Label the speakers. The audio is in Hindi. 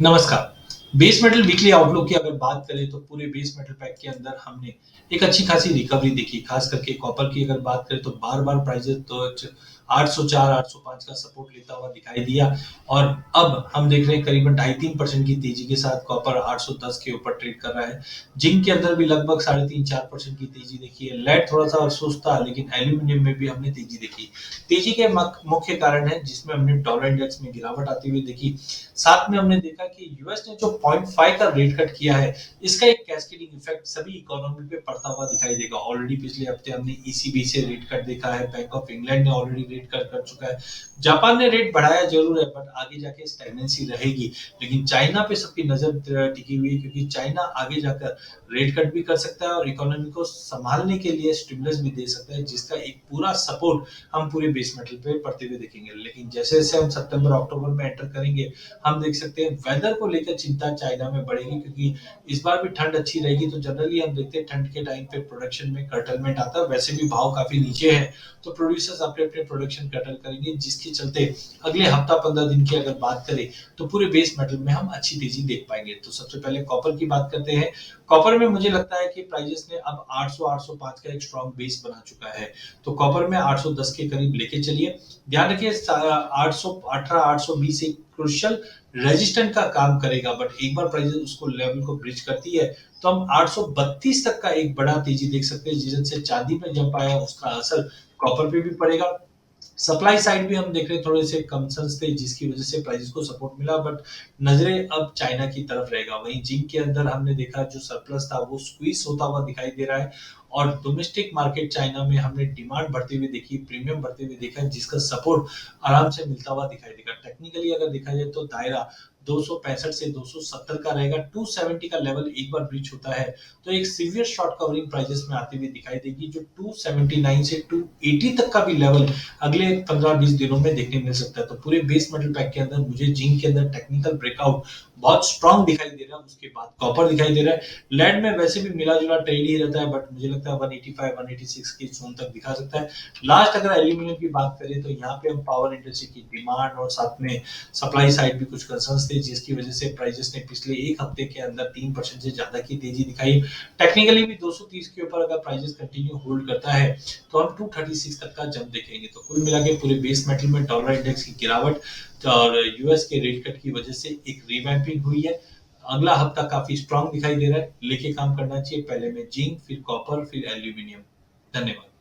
Speaker 1: नमस्कार। बेस मेटल वीकली आउटलुक की अगर बात करें तो पूरे बेस मेटल पैक के अंदर हमने एक अच्छी खासी रिकवरी देखी। खास करके कॉपर की अगर बात करें तो बार-बार प्राइसेस तो 804, 805 का सपोर्ट लेता हुआ दिखाई दिया और अब हम देख रहे हैं करीबन 2.5-3% की तेजी के साथ कॉपर 810 के ऊपर ट्रेड कर रहा है। जिंक के अंदर भी लगभग 3.5-4% की तेजी देखी है। लेड थोड़ा-सा सुस्त था लेकिन एल्यूमीनियम में भी हमने तेजी देखी। तेजी के मुख्य कारण है जिसमें हमने डॉलर इंडेक्स में गिरावट आती हुई देखी। साथ में हमने देखा कि यूएस ने जो 0.5 का रेट कट किया है, इसका एक कैस्केडिंग इफेक्ट सभी इकोनॉमी पे पड़ता हुआ दिखाई देगा। ऑलरेडी पिछले हफ्ते हमने ईसीबी से रेट कट देखा है, बैंक ऑफ इंग्लैंड ने ऑलरेडी रेट कट कर चुका है। जापान ने रेट बढ़ाया जरूर है बट आगे जाके स्टैग्नेंसी रहेगी। लेकिन चाइना पे सबकी नजर टिकी हुई है क्योंकि चाइना आगे जाकर रेट कट भी कर सकता है और इकोनॉमी को संभालने के लिए स्टिमुलस भी दे सकता है जिसका एक पूरा सपोर्ट हम पूरे बेस मेटल पे पड़ते हुए देखेंगे। लेकिन जैसे जैसे हम सितंबर अक्टूबर में एंटर करेंगे हम देख सकते हैं वेदर को लेकर चिंता चाइना में बढ़ेगी क्योंकि इस बार भी ठंड अच्छी रहेगी तो जनरली हम देखते हैं ठंड के टाइम पे प्रोडक्शन में कर्टलमेंट आता है। वैसे भी भाव काफी नीचे है तो प्रोड्यूसर्स अपने अपने प्रोडक्शन कर्टल करेंगे जिसके चलते अगले हफ्ता 15 दिन की अगर बात करें तो पूरे बेस मेटल में हम अच्छी तेजी देख पाएंगे। तो सबसे पहले कॉपर की बात करते हैं। कॉपर में मुझे लगता है कि प्राइजेस ने अब 800-805 का एक स्ट्रॉन्ग बेस बना चुका है। तो कॉपर में 810 के करीब लेके चलिए। ध्यान रखिए 818 820 एक क्रुशियल रेजिस्टेंट का काम करेगा बट एक बार प्राइस उसको लेवल को ब्रिज करती है तो हम 832 तक का एक बड़ा तेजी देख सकते हैं जिससे चांदी पे जंप आया उसका असर कॉपर पे भी पड़ेगा। सप्लाई साइड भी हम देख रहे हैं थोड़े से कंसर्न्स थे जिसकी वजह से प्राइसेस को सपोर्ट मिला बट नजरें अब चाइना की तरफ रहेगा। वहीं जिंक के अंदर हमने देखा जो सरप्लस था वो स्क्वीज होता हुआ दिखाई दे रहा है और डोमेस्टिक मार्केट चाइना में हमने डिमांड बढ़ती हुई देखी, प्रीमियम बढ़ते हुए देखा जिसका सपोर्ट आराम से मिलता हुआ दिखाई देगा। टेक्निकली अगर देखा जाए तो दायरा 265 से 270 का रहेगा। 270 का लेवल एक बार ब्रीच होता है तो एक सीवियर शॉर्ट कवरिंग प्राइसेस में आती हुई दिखाई देगी जो 279 से 280 तक का भी लेवल अगले 15-20 दिनों में देखने मिल सकता है। तो पूरे बेस मेटल पैक के अंदर मुझे जिंक के अंदर टेक्निकल ब्रेकआउट बहुत स्ट्रांग दिखाई दे रहा है। उसके बाद कॉपर दिखाई दे रहा है। लेड में वैसे भी मिला जुला ट्रेड ही रहता है बट मुझे लगता है 185 186 की जोन तक दिखा सकता है। लास्ट अगर एल्यूमिनियम की बात करें तो यहाँ पे हम पावर इंडस्ट्री की डिमांड और साथ में सप्लाई साइड भी कुछ कंसर्न्स थे जिसकी वजह से प्राइसेस ने पिछले एक हफ्ते के अंदर 3% से ज्यादा की तेजी दिखाई। टेक्निकली भी 230 के ऊपर अगर प्राइसेस कंटिन्यू होल्ड करता है तो हम 236 तक का जंप देखेंगे। तो कुल मिला के पूरे बेस मेटल में डॉलर इंडेक्स की गिरावट और यूएस के रेट कट की वजह से एक रिवैम्पिंग हुई है। अगला हफ्ता काफी स्ट्रांग दिखाई दे रहा है। लेके काम करना चाहिए पहले में जिंक फिर कॉपर फिर एल्यूमिनियम। धन्यवाद।